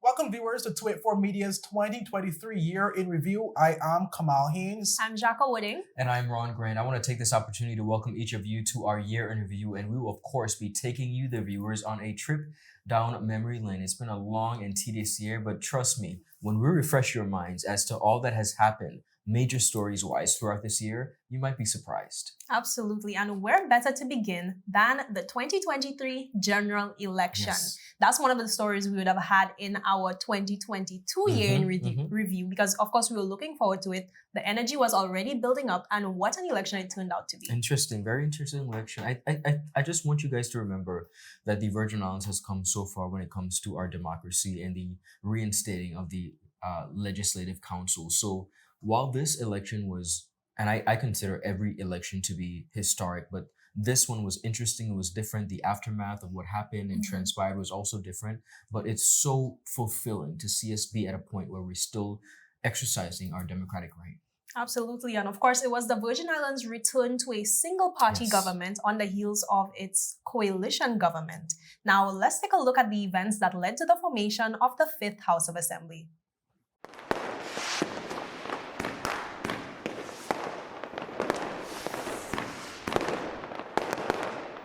Welcome, viewers, to 284 Media's 2023 Year in Review. I am Kamal Haynes. I'm Jacko Wooding. And I'm Ron Grant. I want to take this opportunity to welcome each of you to our Year in Review, and we will, of course, be taking you, the viewers, on a trip down memory lane. It's been a long and tedious year, but trust me, when we refresh your minds as to all that has happened, major stories-wise, throughout this year, you might be surprised. Absolutely. And where better to begin than the 2023 general election? Yes. That's one of the stories we would have had in our 2022 year in review because, of course, we were looking forward to it. The energy was already building up, and what an election it turned out to be. Interesting, very interesting election. I just want you guys to remember that the Virgin Islands has come so far when it comes to our democracy and the reinstating of the Legislative Council. So while this election was, and I consider every election to be historic, but this one was interesting. It was different. The aftermath of what happened and transpired was also different, but it's so fulfilling to see us be at a point where we're still exercising our democratic right. Absolutely. And of course, it was the Virgin Islands' return to a single-party government on the heels of its coalition government. Now, let's take a look at the events that led to the formation of the Fifth House of Assembly.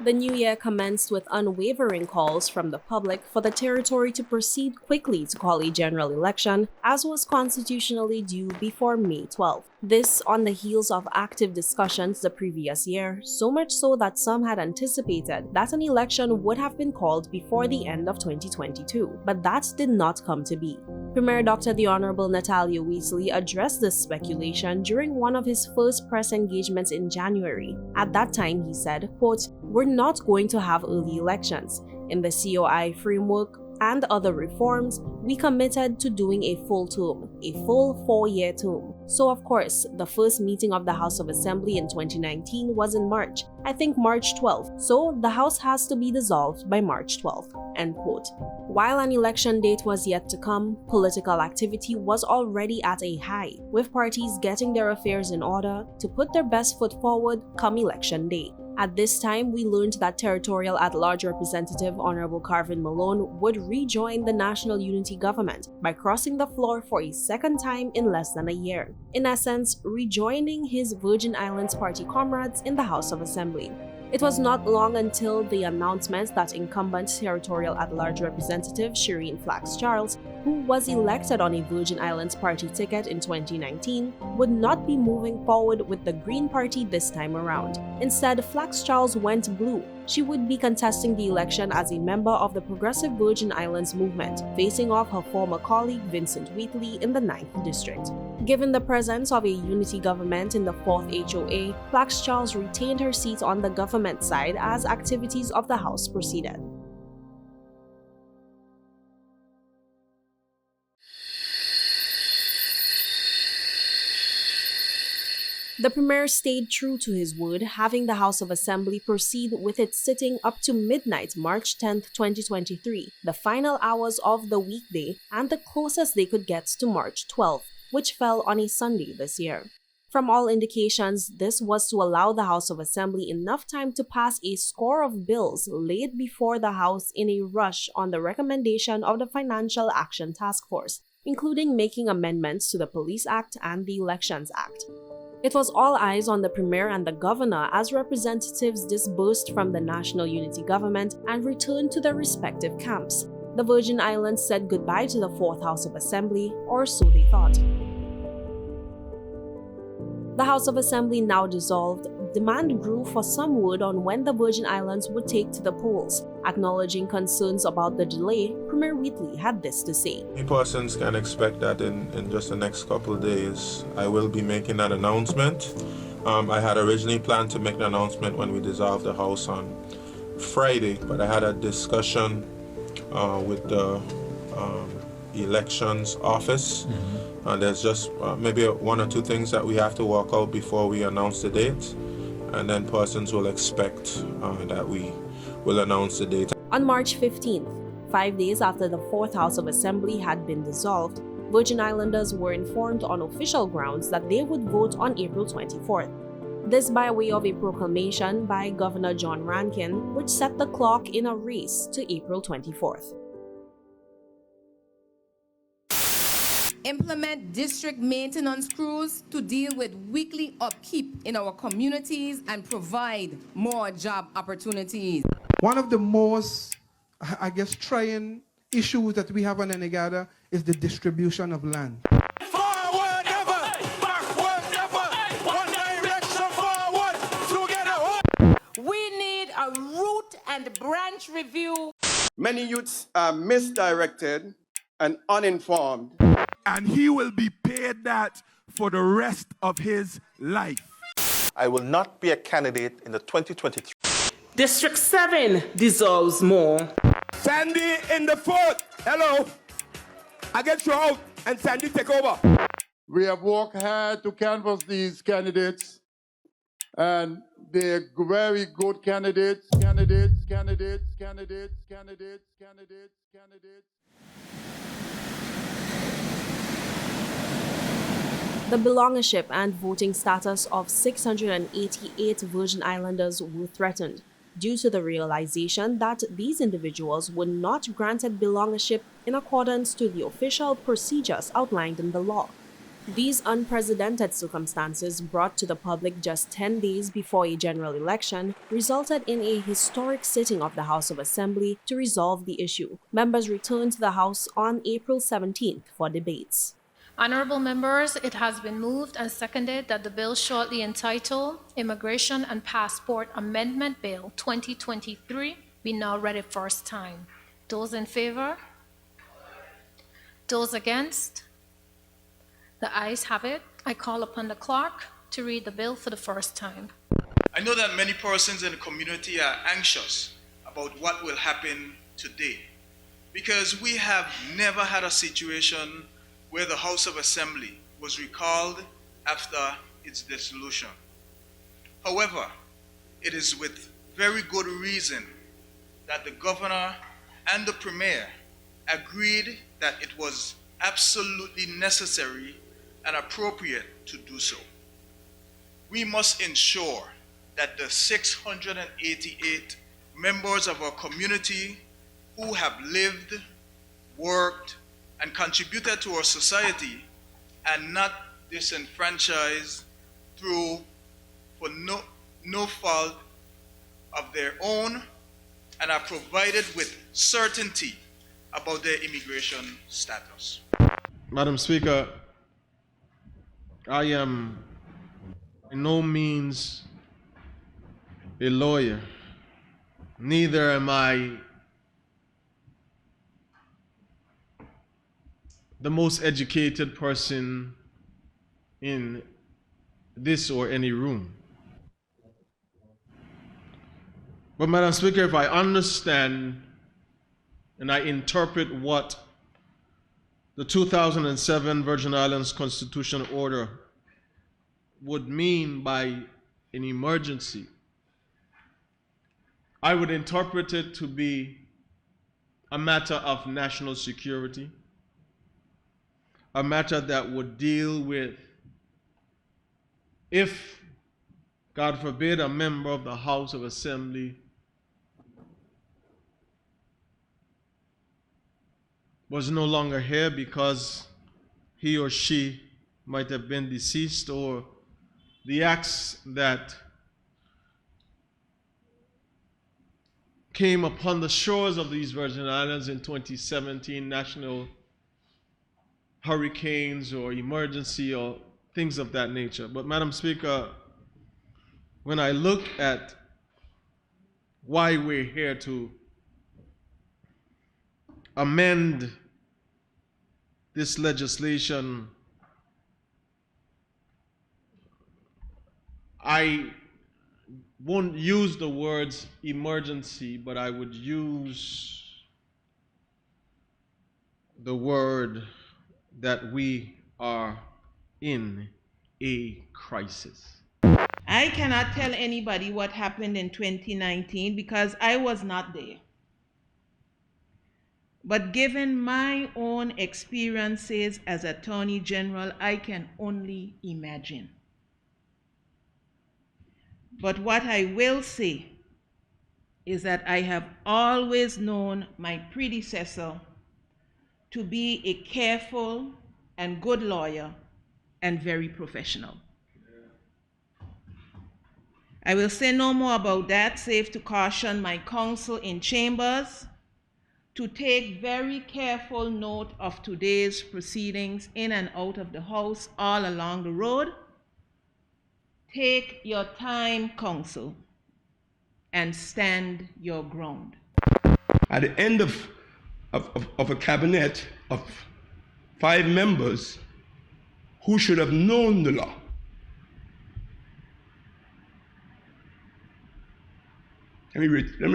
The new year commenced with unwavering calls from the public for the territory to proceed quickly to call a general election, as was constitutionally due before May 12. This on the heels of active discussions the previous year, so much so that some had anticipated that an election would have been called before the end of 2022, but that did not come to be. Premier Dr. The Honorable Natalia Weasley addressed this speculation during one of his first press engagements in January. At that time, he said, quote, "We're not going to have early elections. In the COI framework and other reforms, we committed to doing a full term, a full 4-year term. So of course, the first meeting of the House of Assembly in 2019 was in March, I think March 12th, so the House has to be dissolved by March 12th, end quote. While an election date was yet to come, political activity was already at a high, with parties getting their affairs in order to put their best foot forward come election day. At this time, we learned that Territorial At-Large Representative Honorable Carvin Malone would rejoin the National Unity Government by crossing the floor for a second time in less than a year. In essence, rejoining his Virgin Islands Party comrades in the House of Assembly. It was not long until the announcement that incumbent Territorial At-Large Representative Shireen Flax Charles, who was elected on a Virgin Islands Party ticket in 2019, would not be moving forward with the Green Party this time around. Instead, Flax Charles went blue. She would be contesting the election as a member of the Progressive Virgin Islands movement, facing off her former colleague Vincent Wheatley in the 9th District. Given the presence of a unity government in the 4th HOA, Flax Charles retained her seat on the government side as activities of the House proceeded. The Premier stayed true to his word, having the House of Assembly proceed with its sitting up to midnight March 10, 2023, the final hours of the weekday and the closest they could get to March 12, which fell on a Sunday this year. From all indications, this was to allow the House of Assembly enough time to pass a score of bills laid before the House in a rush on the recommendation of the Financial Action Task Force, including making amendments to the Police Act and the Elections Act. It was all eyes on the Premier and the Governor as representatives disbursed from the National Unity Government and returned to their respective camps. The Virgin Islands said goodbye to the 4th House of Assembly, or so they thought. The House of Assembly now dissolved, demand grew for some word on when the Virgin Islands would take to the polls. Acknowledging concerns about the delay, Premier Wheatley had this to say. Persons can expect that in just the next couple of days, I will be making an announcement. I had originally planned to make the announcement when we dissolved the House on Friday, but I had a discussion with the Elections Office. And there's just maybe 1 or 2 things that we have to work out before we announce the date. And then persons will expect that we will announce the date. On March 15th, 5 days after the 4th House of Assembly had been dissolved, Virgin Islanders were informed on official grounds that they would vote on April 24th. This by way of a proclamation by Governor John Rankin, which set the clock in a race to April 24th. implement district maintenance crews to deal with weekly upkeep in our communities and provide more job opportunities. One of the most, I guess, trying issues that we have on Anegada is the distribution of land. Forward never, backward never, one direction forward, together. We need a root and branch review. Many youths are misdirected and uninformed. And he will be paid that for the rest of his life. I will not be a candidate in the 2023. District 7 deserves more. Sandy in the fort. Hello. I get you out and Sandy take over. We have worked hard to canvass these candidates, and they're very good candidates. The belongership and voting status of 688 Virgin Islanders were threatened due to the realization that these individuals were not granted belongership in accordance to the official procedures outlined in the law. These unprecedented circumstances, brought to the public just 10 days before a general election, resulted in a historic sitting of the House of Assembly to resolve the issue. Members returned to the House on April 17th for debates. Honorable members, it has been moved and seconded that the bill shortly entitled Immigration and Passport Amendment Bill 2023 be now read a first time. Those in favor? Those against? The ayes have it. I call upon the clerk to read the bill for the first time. I know that many persons in the community are anxious about what will happen today, because we have never had a situation where the House of Assembly was recalled after its dissolution. However, it is with very good reason that the governor and the premier agreed that it was absolutely necessary and appropriate to do so. We must ensure that the 688 members of our community who have lived, worked, and contributed to our society and not disenfranchised for no fault of their own, and are provided with certainty about their immigration status. Madam Speaker, I am by no means a lawyer. Neither am I the most educated person in this or any room. But Madam Speaker, if I understand and I interpret what the 2007 Virgin Islands Constitutional Order would mean by an emergency, I would interpret it to be a matter of national security, a matter that would deal with if, God forbid, a member of the House of Assembly was no longer here because he or she might have been deceased, or the acts that came upon the shores of these Virgin Islands in 2017, national hurricanes or emergency or things of that nature. But Madam Speaker, when I look at why we're here to amend this legislation, I won't use the words emergency, but I would use the word that we are in a crisis. I cannot tell anybody what happened in 2019 because I was not there. But given my own experiences as Attorney General, I can only imagine. But what I will say is that I have always known my predecessor to be a careful and good lawyer and very professional. I will say no more about that, save to caution my counsel in chambers to take very careful note of today's proceedings in and out of the House all along the road. Take your time, counsel, and stand your ground. At the end of a cabinet of 5 members who should have known the law, let me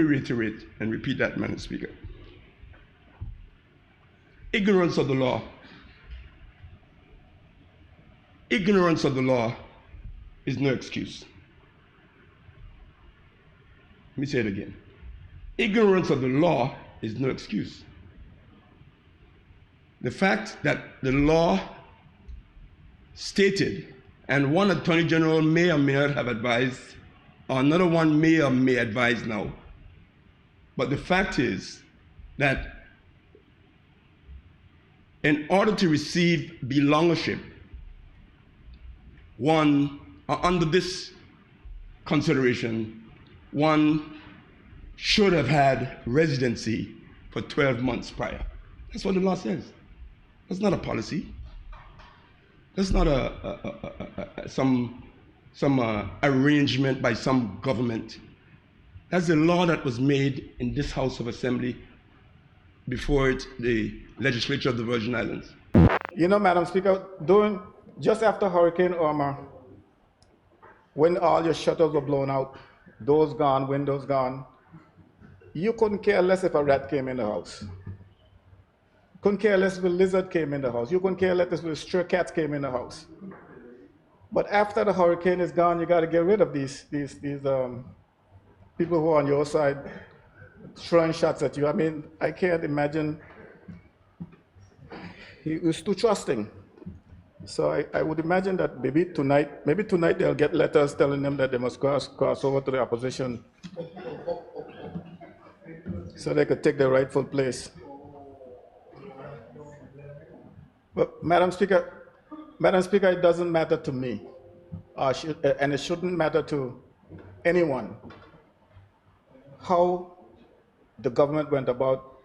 reiterate and repeat that, Madam Speaker. Ignorance of the law. Ignorance of the law is no excuse. Let me say it again. Ignorance of the law is no excuse. The fact that the law stated, and one Attorney General may or may not have advised, or another one may or may advise now, but the fact is that in order to receive belongership, under this consideration, one should have had residency for 12 months prior. That's what the law says. That's not a policy. That's not some arrangement by some government. That's the law that was made in this House of Assembly before the legislature of the Virgin Islands. You know, Madam Speaker, just after Hurricane Irma, when all your shutters were blown out, doors gone, windows gone, you couldn't care less if a rat came in the house. Couldn't care less if a lizard came in the house. You couldn't care less if a stray cat came in the house. But after the hurricane is gone, you got to get rid of these people who are on your side throwing shots at you. I mean, I can't imagine. He was too trusting. So I would imagine that maybe tonight they'll get letters telling them that they must cross over to the opposition so they could take their rightful place. But Madam Speaker, it doesn't matter to me, and it shouldn't matter to anyone how the government went about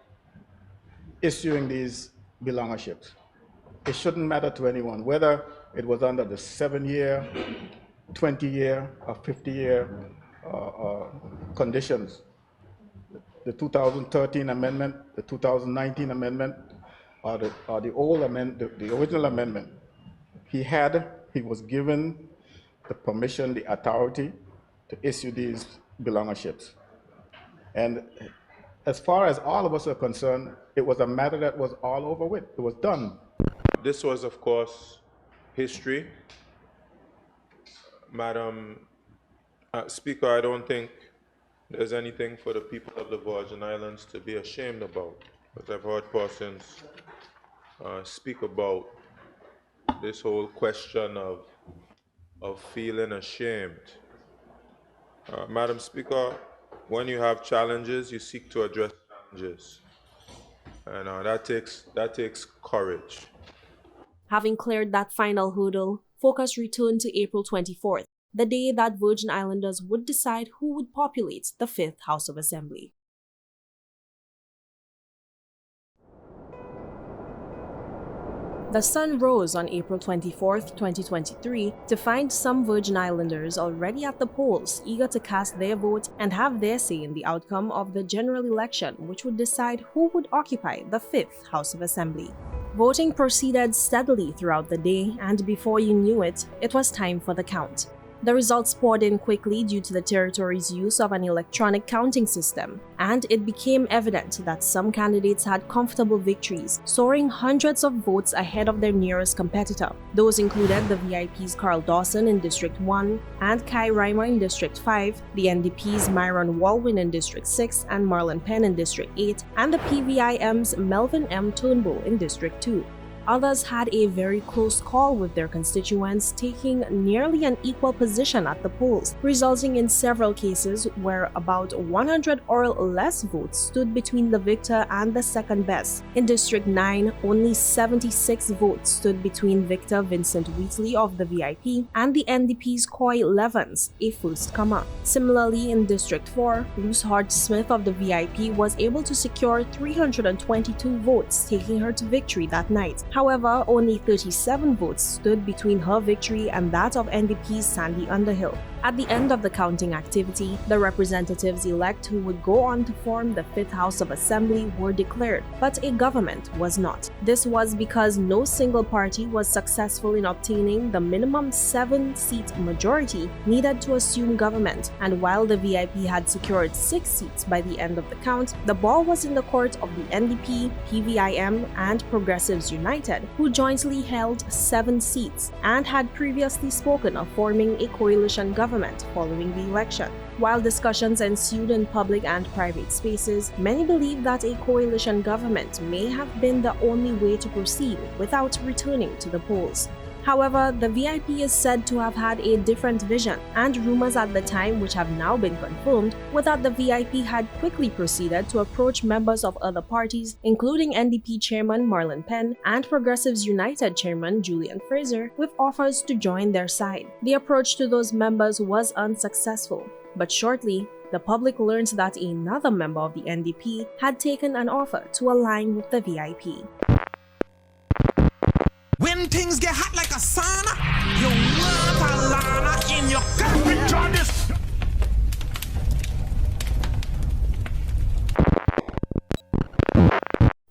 issuing these belongerships. It shouldn't matter to anyone, whether it was under the 7-year, 20-year, or 50-year conditions. The 2013 amendment, the 2019 amendment, or the old amendment, the original amendment. He was given the permission, the authority to issue these belongerships. And as far as all of us are concerned, it was a matter that was all over with. It was done. This was, of course, history. Madam Speaker, I don't think there's anything for the people of the Virgin Islands to be ashamed about. But I've heard persons speak about this whole question of feeling ashamed. Madam Speaker, when you have challenges, you seek to address challenges. And that takes courage. Having cleared that final hurdle, focus returned to April 24th, the day that Virgin Islanders would decide who would populate the 5th House of Assembly. The sun rose on April 24th, 2023, to find some Virgin Islanders already at the polls, eager to cast their vote and have their say in the outcome of the general election, which would decide who would occupy the 5th House of Assembly. Voting proceeded steadily throughout the day, and before you knew it, it was time for the count. The results poured in quickly due to the territory's use of an electronic counting system, and it became evident that some candidates had comfortable victories, soaring hundreds of votes ahead of their nearest competitor. Those included the VIP's Carl Dawson in District 1 and Kai Reimer in District 5, the NDP's Myron Walwyn in District 6 and Marlon Penn in District 8, and the PVIM's Melvin M. Turnbull in District 2. Others had a very close call with their constituents, taking nearly an equal position at the polls, resulting in several cases where about 100 or less votes stood between the victor and the second best. In District 9, only 76 votes stood between Victor Vincent Wheatley of the VIP and the NDP's Coy Levens, a first-comer. Similarly, in District 4, Luce Hart Smith of the VIP was able to secure 322 votes, taking her to victory that night. However, only 37 votes stood between her victory and that of NDP's Sandy Underhill. At the end of the counting activity, the representatives-elect who would go on to form the 5th House of Assembly were declared, but a government was not. This was because no single party was successful in obtaining the minimum 7-seat majority needed to assume government, and while the VIP had secured 6 seats by the end of the count, the ball was in the court of the NDP, PVIM, and Progressives United, who jointly held 7 seats and had previously spoken of forming a coalition government following the election. While discussions ensued in public and private spaces, many believe that a coalition government may have been the only way to proceed without returning to the polls. However, the VIP is said to have had a different vision, and rumors at the time, which have now been confirmed, were that the VIP had quickly proceeded to approach members of other parties, including NDP Chairman Marlon Penn and Progressives United Chairman Julian Fraser, with offers to join their side. The approach to those members was unsuccessful, but shortly, the public learned that another member of the NDP had taken an offer to align with the VIP. When things get hot like a sauna, you want a lana in your gut.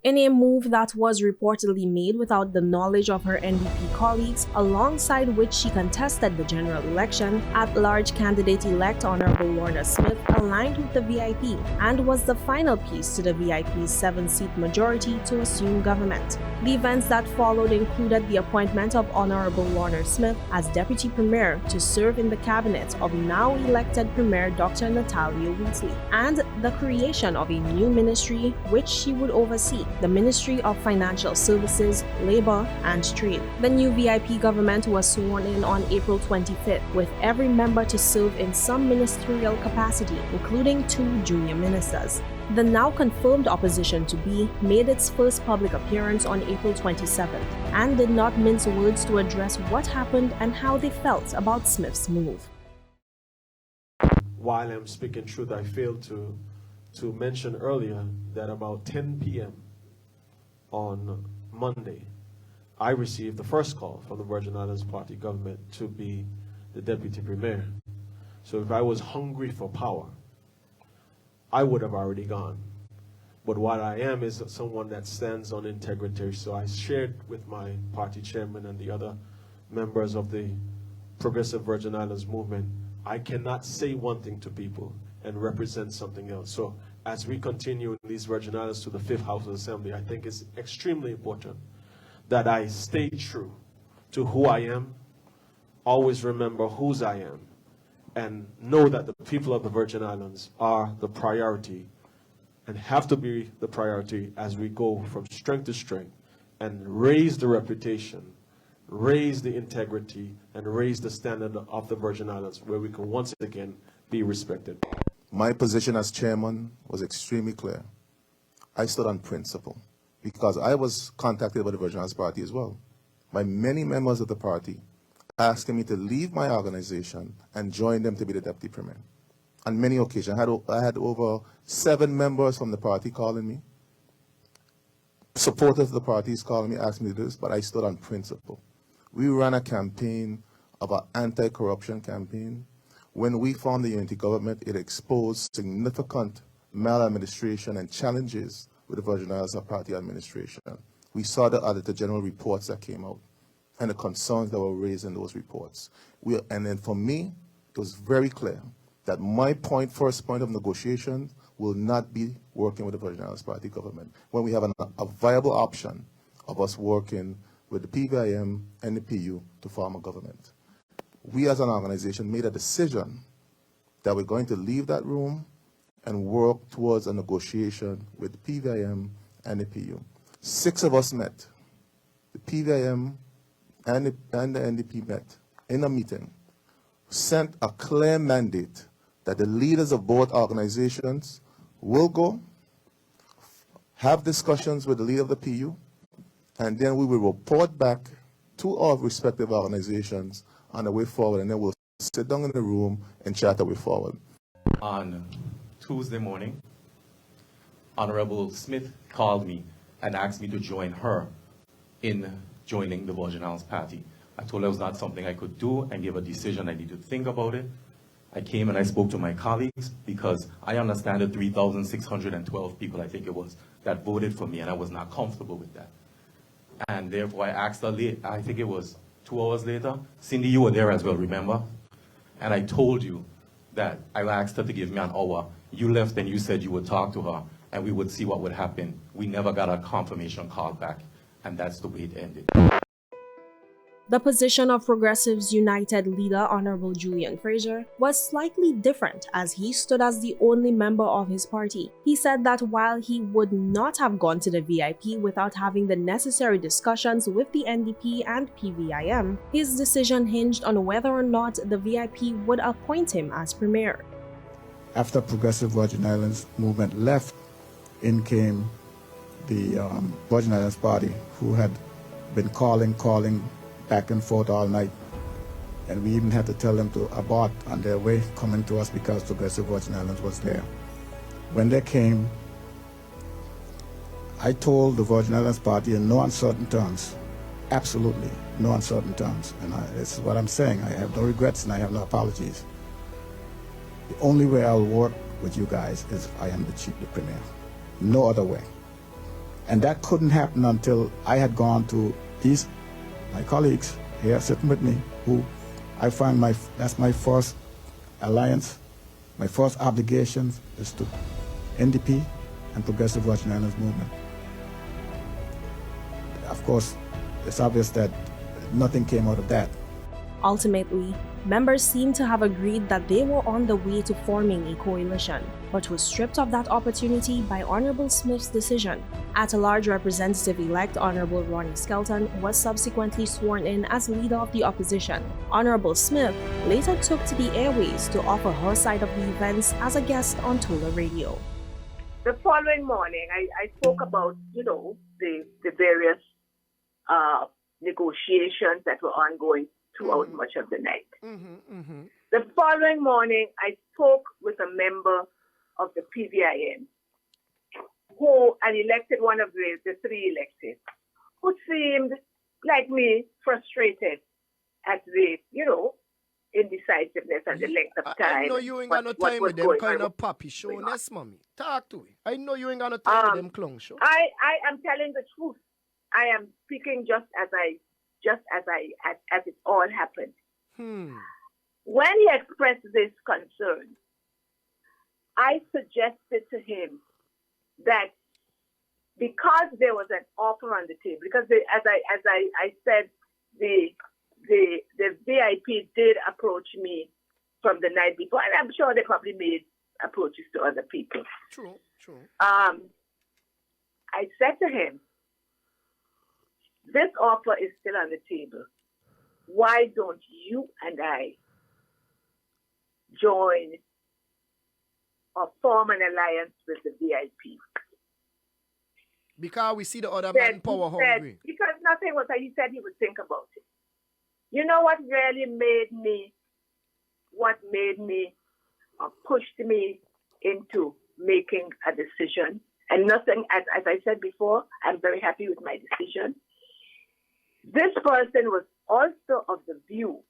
In a move that was reportedly made without the knowledge of her NDP colleagues, alongside which she contested the general election, at-large candidate-elect Honorable Lorna Smith aligned with the VIP and was the final piece to the VIP's 7-seat majority to assume government. The events that followed included the appointment of Honorable Lorna Smith as Deputy Premier to serve in the cabinet of now-elected Premier Dr. Natalia Wheatley, and the creation of a new ministry which she would oversee, the Ministry of Financial Services, Labor and Trade. The new VIP government was sworn in on April 25th, with every member to serve in some ministerial capacity, including 2 junior ministers. The now confirmed opposition to B made its first public appearance on April 27th and did not mince words to address what happened and how they felt about Smith's move. While I'm speaking truth, I failed to mention earlier that about 10 p.m. on Monday, I received the first call from the Virgin Islands Party government to be the Deputy Premier. So if I was hungry for power, I would have already gone. But what I am is someone that stands on integrity. So I shared with my party chairman and the other members of the Progressive Virgin Islands movement, I cannot say one thing to people and represent something else. So as we continue in these Virgin Islands to the 5th House of Assembly, I think it's extremely important that I stay true to who I am, always remember whose I am, and know that the people of the Virgin Islands are the priority and have to be the priority as we go from strength to strength and raise the reputation, raise the integrity, and raise the standard of the Virgin Islands where we can once again be respected. My position as chairman was extremely clear. I stood on principle because I was contacted by the Virgin Islands Party as well, by many members of the party, asking me to leave my organization and join them to be the Deputy Premier. On many occasions, I had over 7 members from the party calling me, supporters of the parties calling me, asking me to do this, but I stood on principle. We ran a campaign of an anti-corruption campaign. When we formed the unity government, it exposed significant maladministration and challenges with the Virgin Islands Party administration. We saw the Auditor General reports that came out and the concerns that were raised in those reports. And then for me, it was very clear that my first point of negotiation will not be working with the Virgin Islands Party government when we have a viable option of us working with the PVIM and the PU to form a government. We as an organization made a decision that we're going to leave that room and work towards a negotiation with the PVIM and the PU. 6 of us met. The PVIM and the NDP met in a meeting, sent a clear mandate that the leaders of both organizations will go, have discussions with the leader of the PU, and then we will report back to our respective organizations on the way forward, and then we'll sit down in the room and chat our way forward. On Tuesday morning, Honorable Smith called me and asked me to join her in joining the Virgin Islands Party. I told her it was not something I could do and gave a decision I needed to think about it. I came and I spoke to my colleagues because I understand the 3,612 people, I think it was, that voted for me, and I was not comfortable with that. And therefore I asked her late, I think it was 2 hours later. Cindy, you were there as well, remember? And I told you that I asked her to give me an hour. You left and you said you would talk to her and we would see what would happen. We never got a confirmation call back, and that's the way it ended. The position of Progressives United leader Honorable Julian Fraser was slightly different, as he stood as the only member of his party. He said that while he would not have gone to the VIP without having the necessary discussions with the NDP and PVIM, his decision hinged on whether or not the VIP would appoint him as premier. After Progressive Virgin Islands movement left, in came the Virgin Islands Party, who had been calling back and forth all night, and we even had to tell them to abort on their way coming to us because Progressive Virgin Islands was there. When they came, I told the Virgin Islands Party in no uncertain terms, absolutely no uncertain terms, and this is what I'm saying, I have no regrets and I have no apologies. The only way I'll work with you guys is if I am the premier. No other way. And that couldn't happen until I had gone to my colleagues here sitting with me, who I find that's my first alliance, my first obligation is to NDP and Progressive Virgin Islands movement. Of course, it's obvious that nothing came out of that. Ultimately, members seemed to have agreed that they were on the way to forming a coalition, but was stripped of that opportunity by Honorable Smith's decision. At-large Representative-elect Honorable Ronnie Skelton was subsequently sworn in as leader of the opposition. Honorable Smith later took to the airways to offer her side of the events as a guest on Tola Radio. The following morning, I spoke about, the various negotiations that were ongoing throughout much of the night. The following morning, I spoke with a member of the PVIM, an elected one of the three elected, who seemed like me frustrated at the, indecisiveness and the length of time. I know you ain't got no time with them kind of papi showness, mommy. Talk to it. I know you ain't got no time with them clown show. I am telling the truth. I am speaking just as it all happened. When he expressed this concern, I suggested to him that because there was an offer on the table, because as I said, the VIP did approach me from the night before, and I'm sure they probably made approaches to other people. True. I said to him, this offer is still on the table. Why don't you and I join or form an alliance with the VIP? Because we see the other man power hungry. Because nothing was, he said he would think about it. You know what really pushed me into making a decision? And nothing, as I said before, I'm very happy with my decision. This person was also of the view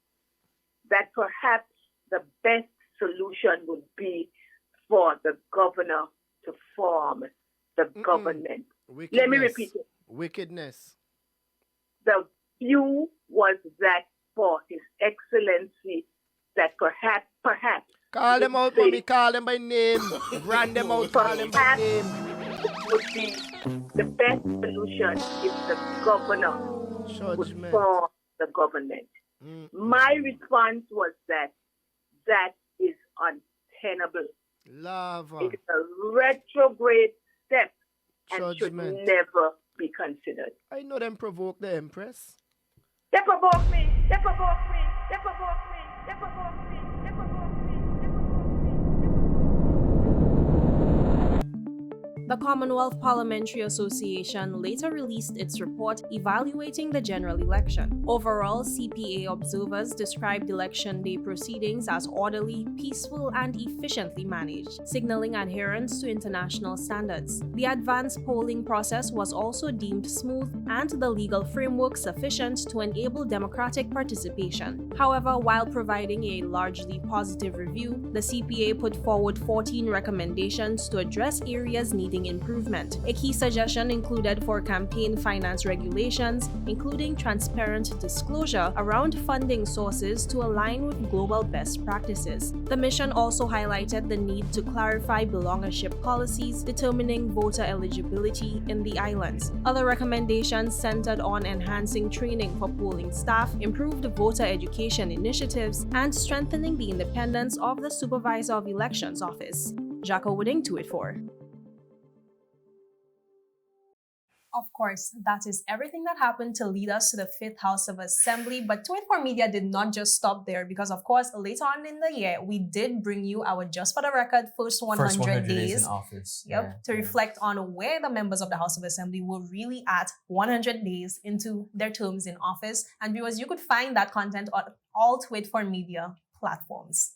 that perhaps the best solution would be for the governor to form the government. Let me repeat it. Wickedness. The view was that for His Excellency, that perhaps. Call them out, mommy. Call them by name. Brand them out. Call them by name. Would be the best solution if the governor would form the government. My response was that is untenable. Lava. It is a retrograde step and should never be considered. I know them provoke the Empress. They provoke me. They provoke me. They provoke me. They provoke me. They provoke me. The Commonwealth Parliamentary Association later released its report evaluating the general election. Overall, CPA observers described election day proceedings as orderly, peaceful, and efficiently managed, signaling adherence to international standards. The advanced polling process was also deemed smooth and the legal framework sufficient to enable democratic participation. However, while providing a largely positive review, the CPA put forward 14 recommendations to address areas needing improvement. A key suggestion included for campaign finance regulations, including transparent disclosure around funding sources to align with global best practices. The mission also highlighted the need to clarify belongership policies determining voter eligibility in the islands. Other recommendations centered on enhancing training for polling staff, improved voter education initiatives, and strengthening the independence of the Supervisor of Elections Office. Jaco Wooding, 284. Of course, that is everything that happened to lead us to the 5th House of Assembly. But 284 Media did not just stop there because, of course, later on in the year, we did bring you our Just for the Record first 100 days in office. to reflect on where the members of the House of Assembly were really at 100 days into their terms in office. And viewers, you could find that content on all 284 Media platforms.